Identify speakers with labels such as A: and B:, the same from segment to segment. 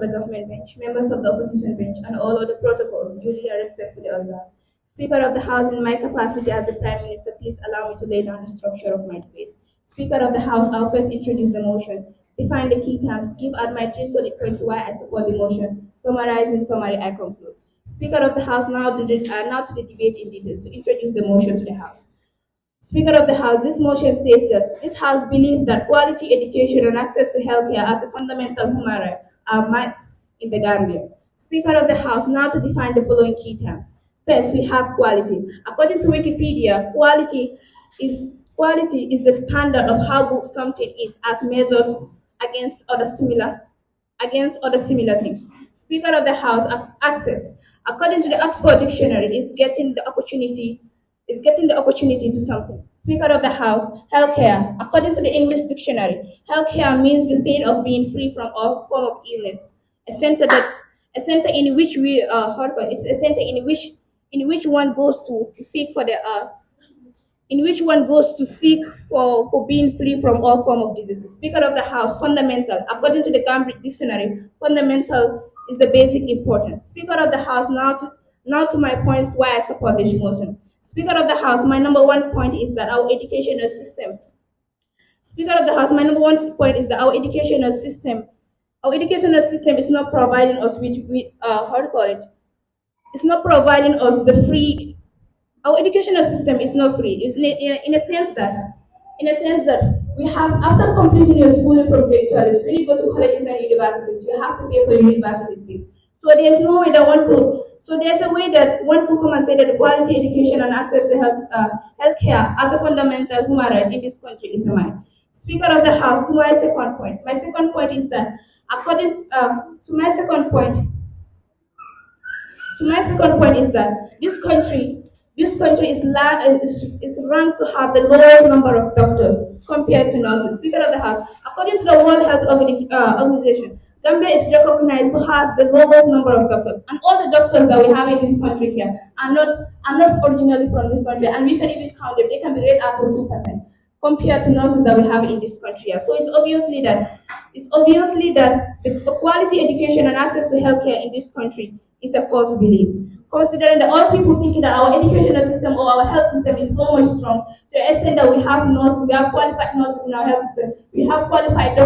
A: the government bench, members of the opposition bench, and all other protocols duly and respectfully observed. Speaker of the House, in my capacity as the Prime Minister, please allow me to lay down the structure of my debate. Speaker of the House, I'll first introduce the motion, define the key terms, give out my three solid points why I support the motion, summarize in summary, I conclude. Speaker of the House, now to the debate in details to introduce the motion to the House. Speaker of the House, this motion states that this House believes that quality education and access to healthcare as a fundamental human right are met in the Gambia. Speaker of the House, now to define the following key terms. First, we have quality. According to Wikipedia, quality is the standard of how good something is as measured against other similar things. Speaker of the House, access. According to the Oxford Dictionary, is getting the opportunity to something. Speaker of the House, healthcare. According to the English dictionary, healthcare means the state of being free from all form of illness. A center in which it's a center in which one goes to seek for the in which one goes to seek for being free from all form of diseases. Speaker of the House, fundamental. According to the Cambridge Dictionary, fundamental is the basic importance. Speaker of the House, now to my points why I support this motion. Speaker of the House, my number one point is that our educational system. Speaker of the House, my number one point is that our educational system is not providing us with how to call it? It's not providing us the free. Our educational system is not free. It's in a sense that we have, after completing your schooling from grade 12, when you go to colleges and universities, you have to pay for your university fees. So there's no way that one could. So there's a way that one could come and say that quality education and access to healthcare as a fundamental human right in this country is mine. Speaker of the House, to my second point. My second point is that according to my second point, is that this country is ranked to have the lowest number of doctors compared to nurses. Speaker of the House, according to the World Health Organization, Gambia is recognized to have the lowest number of doctors, and all the doctors that we have in this country here are not originally from this country, and we can even count them. They can be rated up to 2% compared to nurses that we have in this country here. So it's obviously that the quality education and access to healthcare in this country is a false belief. Considering that all people thinking that our educational system or our health system is so much strong to the extent that we have nurses, we have qualified nurses in our health system, we have qualified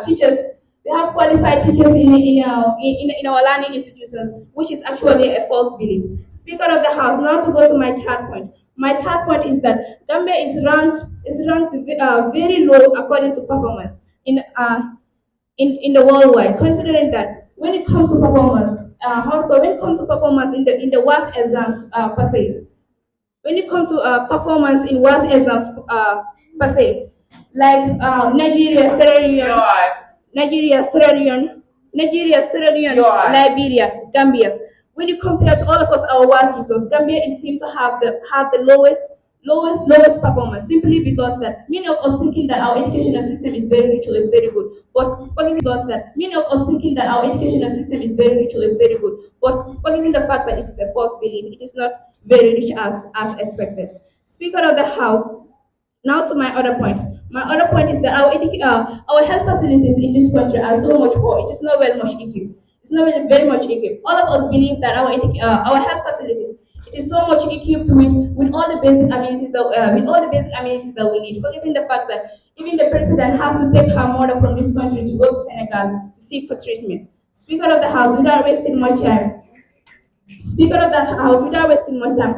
A: teachers, we have qualified teachers in our learning institutions, which is actually a false belief. Speaker of the House, now to go to my third point. My third point is that Gambia is ranked very low according to performance in the worldwide. Considering that when it comes to performance, in the WAS exams per se, when it comes to performance in WAS exams per se, like Nigeria, Sierra Leone, Liberia, Gambia. When you compare to all of us our WAS results, Gambia it seems to have the lowest performance, simply because that many of us thinking that our educational system is very rich or is very good, but forgetting the fact that it is a false belief. It is not very rich as expected. Speaker of the House, now to my other point. My other point is that our health facilities in this country are so much poor. It is not very much equipped. It's not very much equipped. All of us believe that our health facilities, it is so much equipped with all the basic amenities that we need. Forgetting the fact that even the president has to take her mother from this country to go to Senegal to seek for treatment. Speaker of the House, without wasting much time,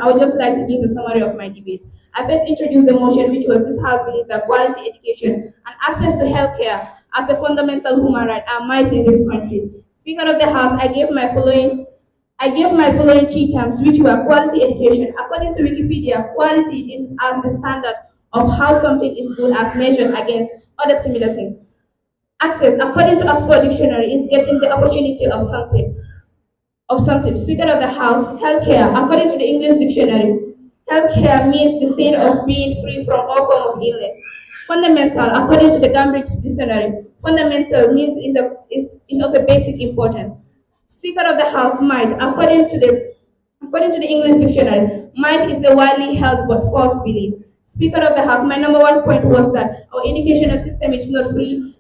A: I would just like to give a summary of my debate. I first introduced the motion, which was this House believes that quality education and access to healthcare as a fundamental human right are might in this country. Speaker of the House, I gave my following key terms, which were quality education. According to Wikipedia, quality is as the standard of how something is good as measured against other similar things. Access, according to Oxford Dictionary, is getting the opportunity of something. Speaker of the House, healthcare, according to the English Dictionary, healthcare means the state of being free from all form of illness. Fundamental, according to the Cambridge Dictionary, fundamental means is of a basic importance. Speaker of the House, might, according to the English Dictionary, might is a widely held but false belief. Speaker of the House, my number one point was that our educational system is not free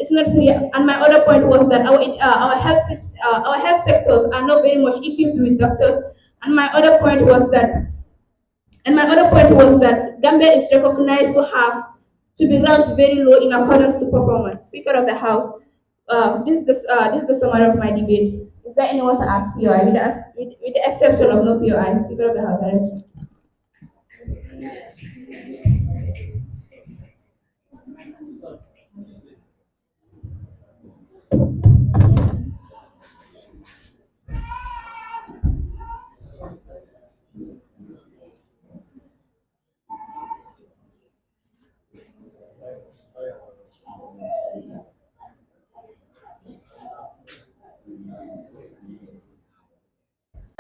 A: It's not free. And my other point was that our health sectors are not very much equipped with doctors. And my other point was that Gambia is recognized to be ranked very low in accordance to performance. Speaker of the House, this is the summary of my debate. Is there anyone to ask POI with the exception of no POI? Speaker of the House, I rest.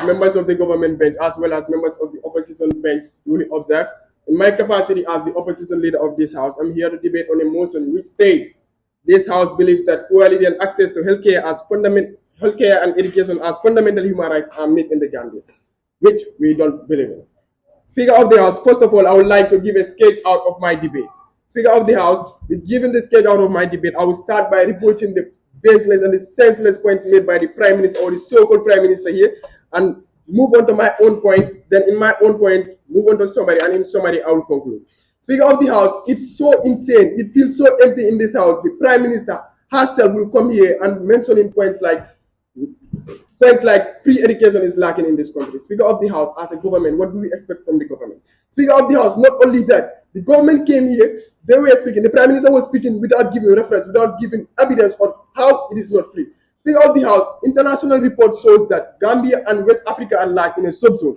B: Members of the government bench as well as members of the opposition bench duly observe. In my capacity as the opposition leader of this House, I'm here to debate on a motion which states this House believes that quality and access to healthcare and education as fundamental human rights are met in the Gambia, which we don't believe in. Speaker of the House, first of all, I would like to give a sketch out of my debate. Speaker of the House, with giving the sketch out of my debate, I will start by reporting the baseless and the senseless points made by the Prime Minister or the so-called Prime Minister here, and move on to my own points. Then in my own points, move on to summary, and in summary, I will conclude. Speaker of the House, it's so insane. It feels so empty in this House. The Prime Minister herself will come here and mentioning points like free education is lacking in this country. Speaker of the House, as a government, what do we expect from the government? Speaker of the House, not only that, the government came here, they were speaking, the Prime Minister was speaking without giving reference, without giving evidence on how it is not free. Speaker of the House, international report shows that Gambia and West Africa are in a subzone.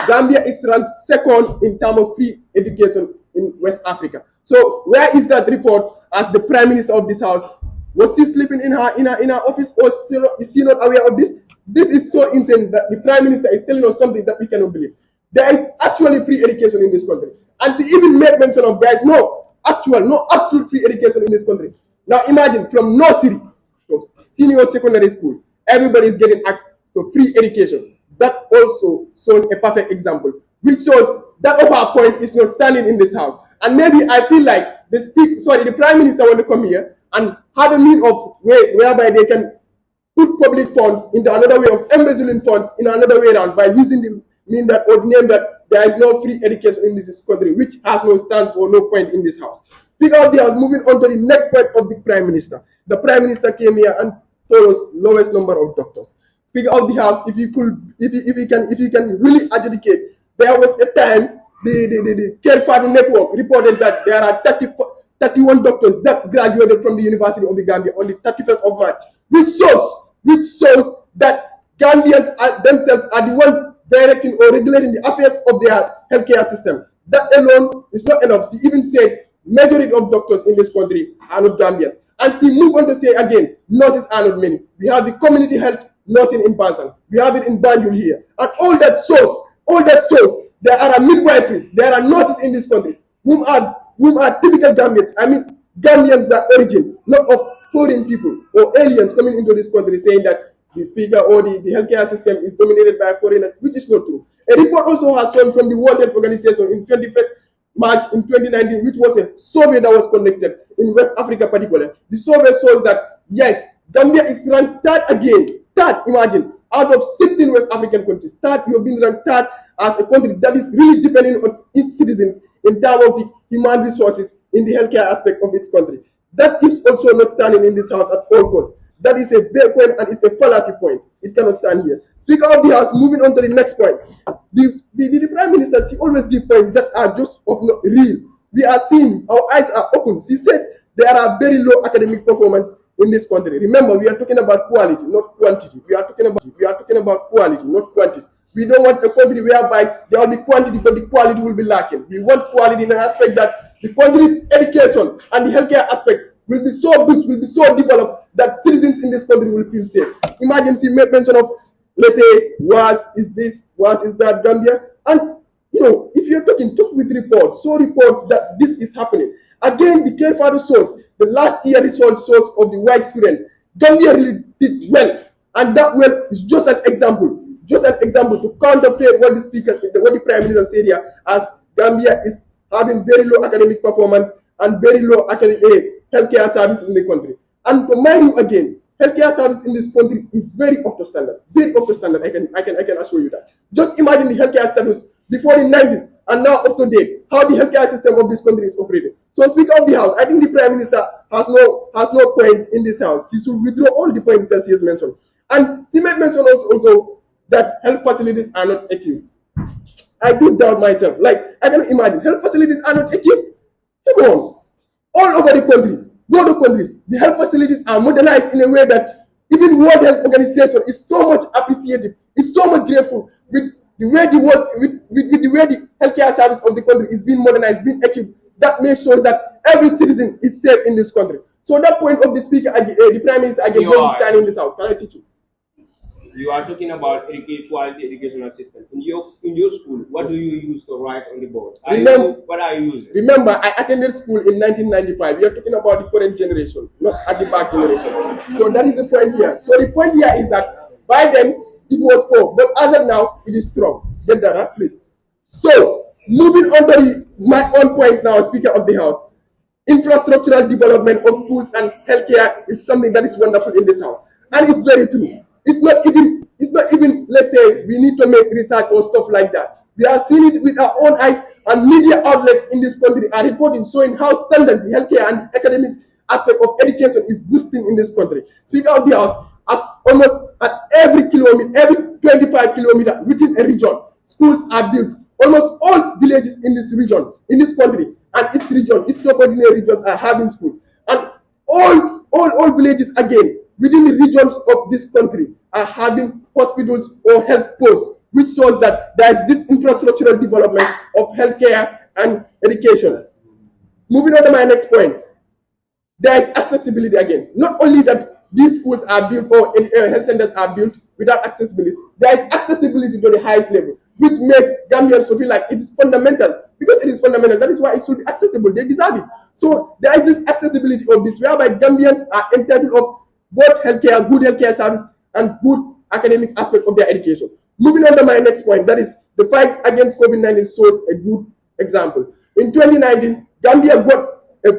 B: Gambia is ranked second in terms of free education in West Africa. So where is that report as the Prime Minister of this House? Was she sleeping in her office, or is she not aware of this? This is so insane that the Prime Minister is telling us something that we cannot believe. There is actually free education in this country. And she even made mention of there is no absolute free education in this country. Now imagine from Nasir to senior secondary school, everybody is getting access to free education. That also shows a perfect example, which shows that of our point is not standing in this House. And maybe I feel like the Prime Minister want to come here and have a mean of way whereby they can put public funds into another way of embezzling funds in another way around by using the mean that or name that there is no free education in this country, which has no stance or no point in this House. Speaker of the House, moving on to the next point of the Prime Minister. The Prime Minister came here and told us lowest number of doctors. Speaker of the House, if you can really adjudicate, there was a time the Care Farming Network reported that there are 31 doctors that graduated from the University of the Gambia on the 31st of March, which shows that Gambians themselves are the ones directing or regulating the affairs of their healthcare system. That alone is not enough. She even said majority of doctors in this country are not Gambians. And she moved on to say again, nurses are not many. We have the community health nursing in Bansan. We have it in Banjul here. And all that shows there are midwiferys, there are nurses in this country whom are typical Gambians. I mean Gambians by origin, not of foreign people or aliens coming into this country saying that the speaker or the healthcare system is dominated by foreigners, which is not true. A report also has shown from the World Health Organization in 21st March in 2019, which was a survey that was conducted in West Africa particularly. The survey shows that, yes, Gambia is ranked third again. Third, imagine, out of 16 West African countries, third, you have been ranked third as a country that is really depending on its citizens in terms of the human resources in the healthcare aspect of its country. That is also not standing in this House at all costs. That is a big point and it's a fallacy point. It cannot stand here. Speaker of the House, moving on to the next point. The Prime Minister, she always gives points that are just of not real. We are seeing, our eyes are open. She said there are very low academic performance in this country. Remember, we are talking about quality, not quantity. We are talking about quality, not quantity. We don't want a country whereby there will be quantity, but the quality will be lacking. We want quality in an aspect that the country's education and the healthcare aspect will be so boosted, will be so developed that citizens in this country will feel safe. Imagine she made mention of, let's say, was is that Gambia? And if you're talk with reports, so reports that this is happening. Again, the Care Farming source, the last year result source of the white students, Gambia really did well. And that well is just an example to counterfeit what the Prime Minister said here, as Gambia is having very low academic performance and very low academic healthcare services in the country. And to mind you again, healthcare service in this country is very up to standard. Very up to standard. I can assure you that. Just imagine the healthcare status before the 90s and now up to date. How the healthcare system of this country is operating. So, Speaker of the House, I think the Prime Minister has no point in this House. He should withdraw all the points that he has mentioned. And he made mention also that health facilities are not equipped. I do doubt myself. Like, I can imagine health facilities are not equipped. Come on. All over the country, go to countries, the health facilities are modernized in a way that even World Health Organization is so much appreciative, is so much grateful with the way with the way the healthcare service of the country is being modernized, being equipped. That makes sure that every citizen is safe in this country. So that point of the speaker, the Prime Minister, again, don't stand in this house. Can I teach you?
C: You are talking about quality educational system. In your school, what do you use to write on the board? What are you using?
B: Remember, I attended school in 1995. We are talking about the current generation, not at the back generation. So that is the point here. So the point here is that by then it was poor, but as of now it is strong. Get that, huh? Please. So moving on to my own points now, Speaker of the House. Infrastructural development of schools and healthcare is something that is wonderful in this house, and it's very true. It's not even, let's say, we need to make research or stuff like that. We are seeing it with our own eyes, and media outlets in this country are reporting, showing how standard the healthcare and academic aspect of education is boosting in this country. Speaker of the House, at every kilometer, every 25 kilometers within a region, schools are built. Almost all villages in this region, in this country, and its subordinate regions are having schools. And all villages again, within the regions of this country are having hospitals or health posts, which shows that there is this infrastructural development of healthcare and education. Moving on to my next point, there is accessibility again. Not only that these schools are built or health centers are built without accessibility, there is accessibility to the highest level, which makes Gambians to feel like it is fundamental. Because it is fundamental, that is why it should be accessible. They deserve it. So there is this accessibility of this, whereby Gambians are entitled of both healthcare, good healthcare service, and good academic aspect of their education. Moving on to my next point, that is the fight against COVID-19 shows a good example. In 2019, Gambia got a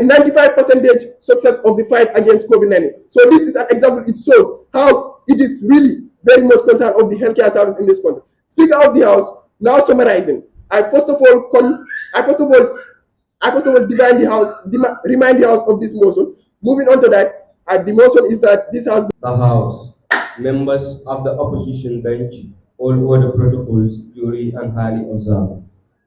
B: 95% success of the fight against COVID-19. So this is an example. It shows how it is really very much concerned of the healthcare service in this country. Speaker of the House, now summarizing, I first of all remind the House of this motion. Moving on to that, the motion is that this House.
C: The House, members of the opposition bench, all order protocols duly and highly observed.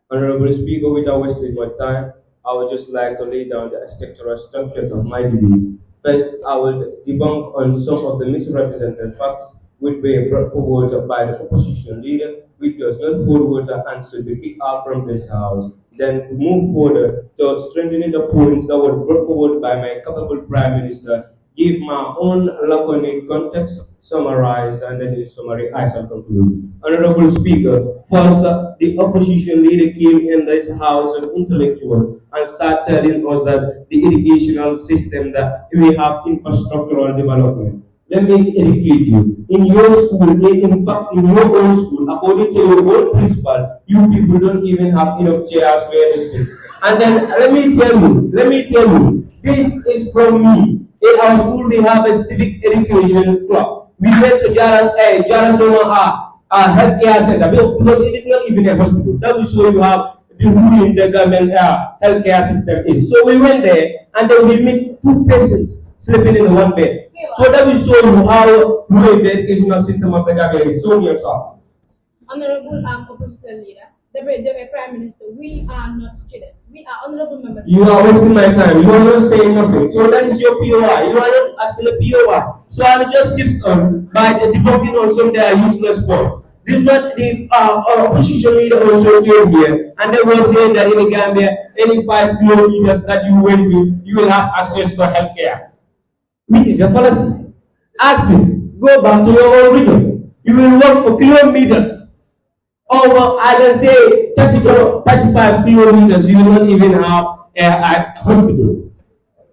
C: Honorable Speaker, without wasting my time, I would just like to lay down the structural structures of my debate. First, I will debunk on some of the misrepresented facts which were brought forward by the opposition leader, which does not hold water and should be kicked out from this House. Then move further to strengthening the points that were brought forward by my capable Prime Minister, give my own laconic context, summarize, and then in summary, I shall conclude. Honorable Speaker, first, the opposition leader came in this House of intellectuals and started telling us that the educational system that we have infrastructural development. Let me educate you. In your school, in fact, in your own school, according to your own principal, you people don't even have enough chairs where to sit. And then let me tell you, this is from me. In our school, we have a civic education club. We went to Jarasoma healthcare center because it is not even a hospital. That will show you how the ruling the government healthcare system is. So we went there and then we met 2 patients sleeping in one bed. So that will show you how ruling the educational system of the government is. So yourself.
A: Honorable Opposition Leader, the Prime Minister, we are not students. We are honorable members.
C: You are wasting my time. You are not saying nothing. So that is your POI. You are not asking a POI. So I will just shift on by debunking on some that are useless for. This is what the opposition leader also came here, and they were saying that in Gambia, any 5 kilometers that you went to, you will have access to healthcare. Which is a policy. Ask it. Go back to your own region. You will walk for kilometers. Over, I can say 35 kilometers, you will not even have a hospital.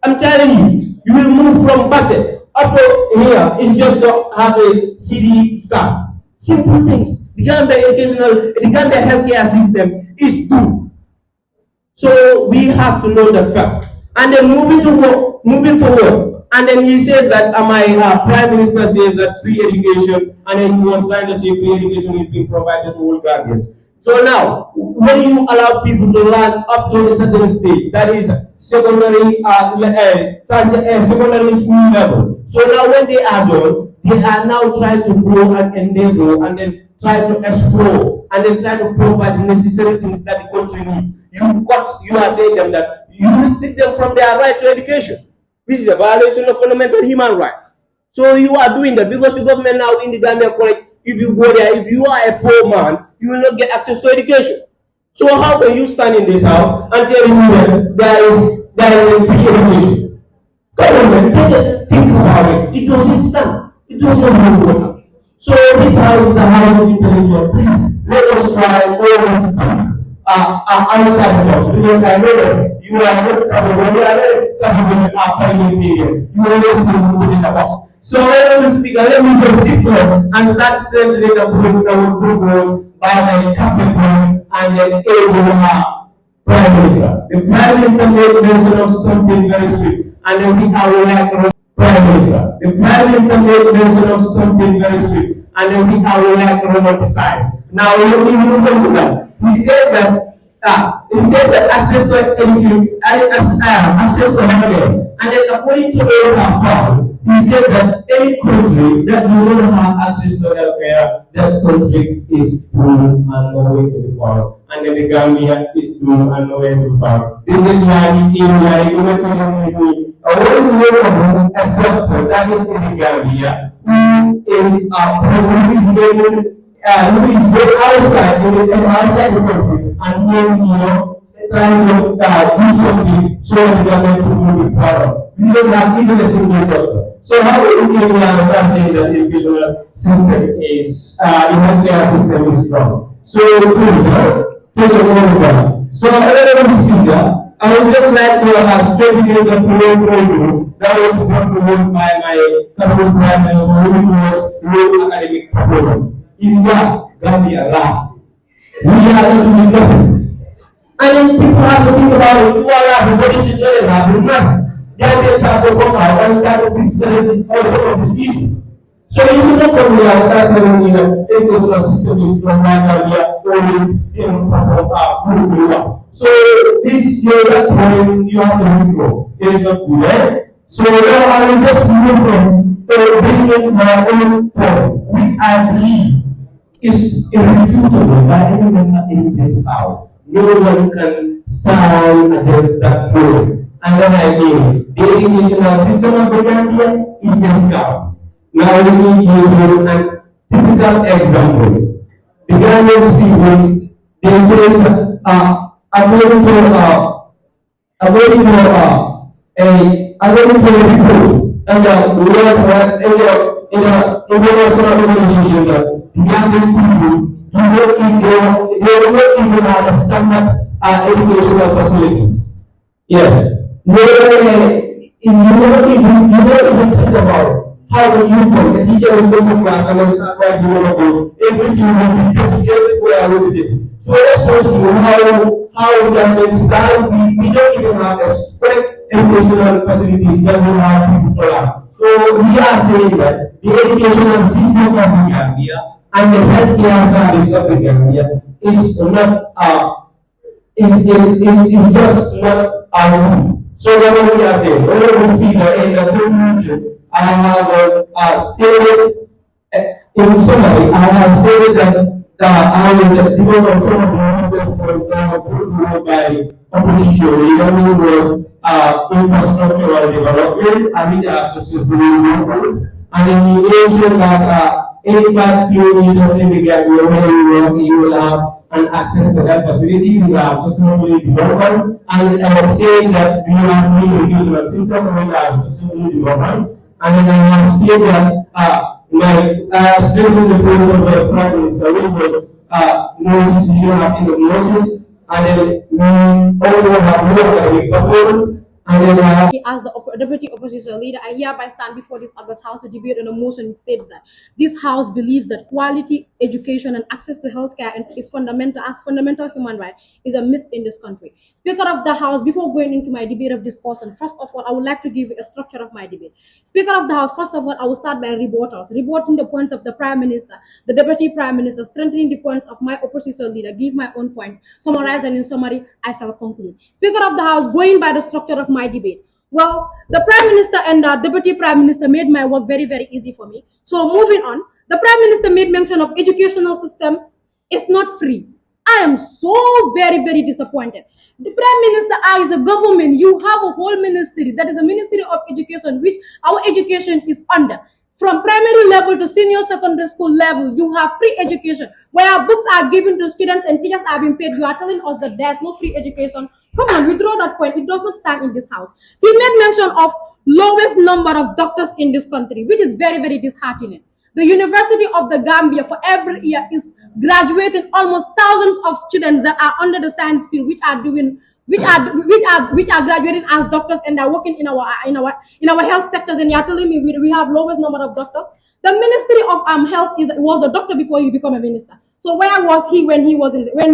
C: I'm telling you, you will move from Bassett up to here. It's just to have a city staff. Simple things. The Gambia healthcare system is due. So we have to know that first. And then moving forward, And then he says that my prime minister says that free education, and then he was trying to say free education is being provided to all Gambians. So now, when you allow people to learn up to a certain stage, that is secondary, secondary school level. So now when they are done, they are now trying to grow and endeavor and then try to explore and then try to provide the necessary things that the country needs. You are saying them that you restrict them from their right to education. This is a violation of fundamental human rights. So you are doing that because the government now in the Gambia college, if you go there, if you are a poor man, you will not get access to education. So how can you stand in this house and tell me that there is free education? Government, think about it. It doesn't stand. It doesn't hold water. So this house is a house of intellectual. Please let us try always outside the box because I know that you are not capable. You are not capable of parliamentarian. You always think within the box. So let me speak. Let me just sit there and start sending the program by my captain and then able Prime Minister. The Prime Minister made mention of something very sweet, and then I would like Prime Minister. The Prime Minister made mention of something very sweet, and then I would like to romanticize. Now, you move on to that. He says that access to education, access to healthcare, and then according to those have found, he says that any country that do not have access to healthcare, that country is doomed and nowhere to be found. And then the Gambia is doomed and nowhere to be found. This is why he came here. He went to me. I want to know a doctor that is in the Gambia who is going outside the country and then trying to do something so that the government will be proud of. We don't have even a single doctor. So how do we start saying that the educational system is, the healthcare system is strong? So please, take a moment. So another speaker, I would just like to strengthen the program that was brought forward by my current prime minister, who was low academic program. In last, Gambia last. We are going to be nothing. And then people have to think about it. You are what is it nothing. Gambians have to come out and start to present also of this issue. So you should not come here and start telling me that the educational system is from Nigeria, always moving up. So this that point you have to withdraw. It is not good. So now I will just move on to bringing my own point, which I believe is irrefutable by anyone in this house. No one can stand against that point. And then I mean, the educational system of the Gambia is a scam. Now let me give you a typical example. The Gambian people, they say, I'm going to a report, and we have in the international organization that the Gambian people do not even have a standard educational facilities. Yes. You don't even think about how the you from the teacher will go to class and then start writing on a board. Everything will be just everywhere with it. So let's show you how Gambians start. We don't even have the correct educational facilities that we have people to learn. So we are saying that the educational system of the Gambia and the healthcare service of the Gambia is not is just not our. So what we are saying, when we speak in the conclusion, I have stated, in summary, I have stated that I will develop some of the answers, for example, by opposition, even was infrastructural development, and the accessibility development, and in the nation that 85 kilometers in the Gambia, where you will have and access to that facility, we have sustainable development, and I was saying that we have to use the system when we have sustainable development, and then I have stated that strengthening the place of the prime minister, which was Moses, you have in the Moses, and then we also have more academic performance.
A: As the deputy opposition leader, I hereby stand before this August House to debate on a motion which states that this House believes that quality
D: education and access to healthcare is fundamental as fundamental human right is a myth in this country. Speaker of the House, before going into my debate of discussion, first of all, I would like to give you a structure of my debate. Speaker of the House, first of all, I will start by rebutting the points of the Prime Minister, the Deputy Prime Minister, strengthening the points of my opposition leader, give my own points, summarize, and in summary, I shall conclude. Speaker of the House, going by the structure of my debate. Well, the Prime Minister and the Deputy Prime Minister made my work very, very easy for me. So moving on, the Prime Minister made mention of educational system is not free. I am so very, very disappointed. The Prime Minister, as a government, you have a whole ministry, that is a Ministry of Education, which our education is under. From primary level to senior secondary school level, you have free education, where books are given to students and teachers are being paid. You are telling us that there's no free education. Come on, withdraw that point. It does not stand in this house. She made mention of lowest number of doctors in this country, which is very, very disheartening. The University of the Gambia for every year is graduating almost thousands of students that are under the science field, which are graduating as doctors and are working in our health sectors. And you are telling me we have lowest number of doctors. The Ministry of Health was a doctor before you become a minister. So where was he when he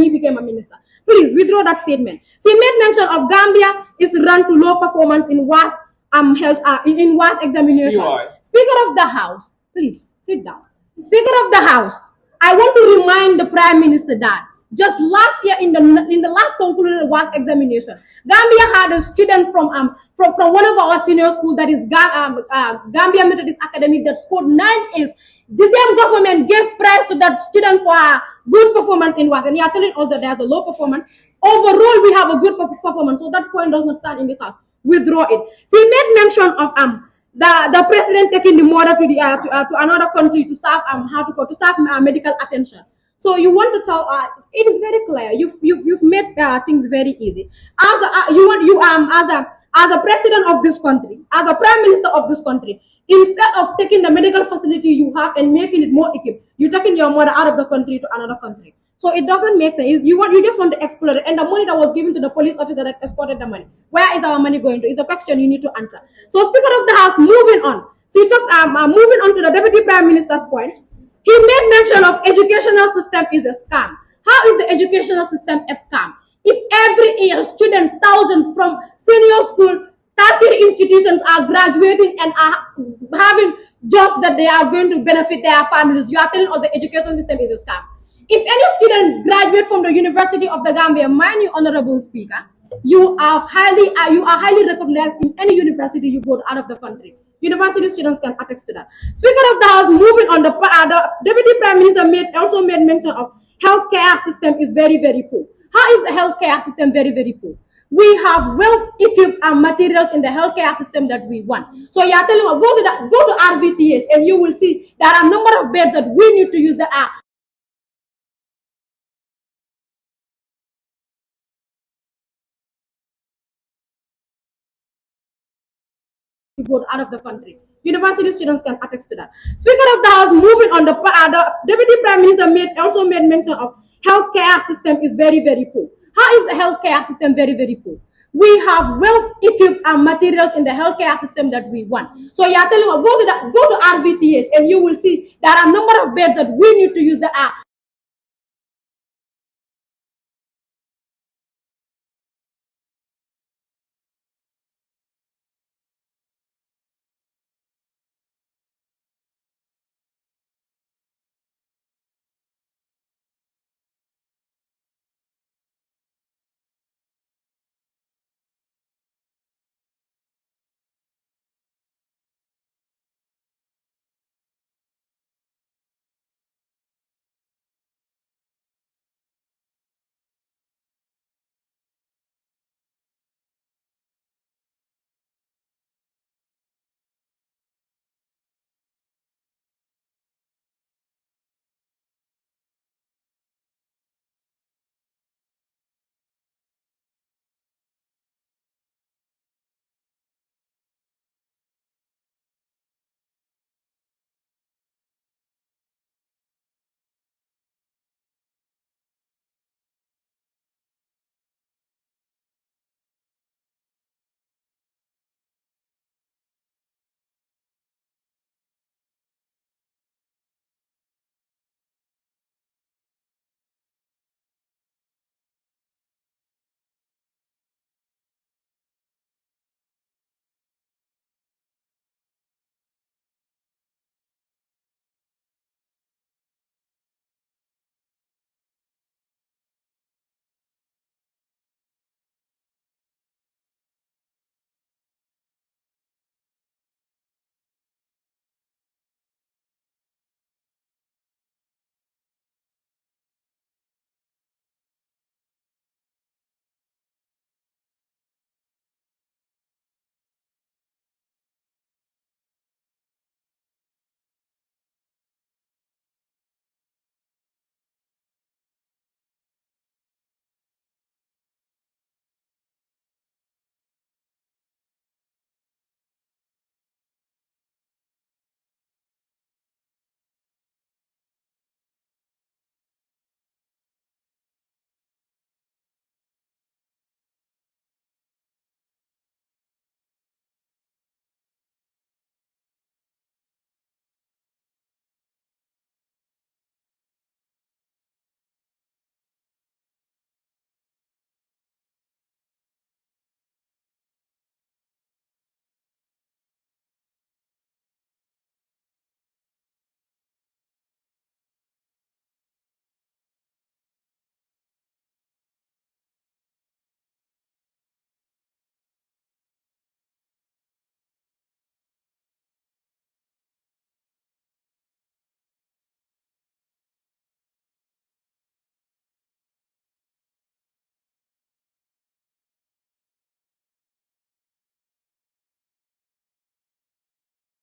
D: became a minister? Please withdraw that statement. She made mention of Gambia is run to low performance in WAS in WAS examination. Speaker of the House, please sit down. Speaker of the House, I want to remind the Prime Minister that just last year in the last concluded WAS examination, Gambia had a student from one of our senior schools, that is Gambia Methodist Academy, that scored 9 A's. The same government gave prize to that student for her good performance in WAS, and you are telling us that there's a low performance. Overall, we have a good performance, so that point does not stand in this house. Withdraw it. She made mention of the president taking the mother to another country to serve medical attention. So you want to tell it is very clear. You've made things very easy. As a president of this country, as a prime minister of this country, instead of taking the medical facility you have and making it more equipped, you're taking your mother out of the country to another country. So it doesn't make sense. You just want to exploit it, and the money that was given to the police officer that exported the money, where is our money going to? It's a question you need to answer. So, Speaker of the House, moving on. So, moving on to the Deputy Prime Minister's point. He made mention of educational system is a scam. How is the educational system a scam? If every year students, thousands from senior school, Tahir institutions are graduating and are having jobs that they are going to benefit their families, you are telling us the education system is a scam. If any student graduate from the University of the Gambia, mind you, Honorable Speaker, you are highly recognized in any university you go out of the country. University students can attest to that. Speaker of the House, moving on, the Deputy Prime Minister also made mention of healthcare system is very, very poor. How is the healthcare system very, very poor? We have well-equipped materials in the healthcare system that we want. So you are telling us, go to RVTH and you will see there are a number of beds that we need to use that are to go out of the country. University students can attest to that. Speaker of the House, moving on, the Deputy Prime Minister also made mention of healthcare system is very, very poor. How is the healthcare system very, very poor? We have well-equipped materials in the healthcare system that we want. So you are telling us, go to RVTH and you will see there are a number of beds that we need to use that are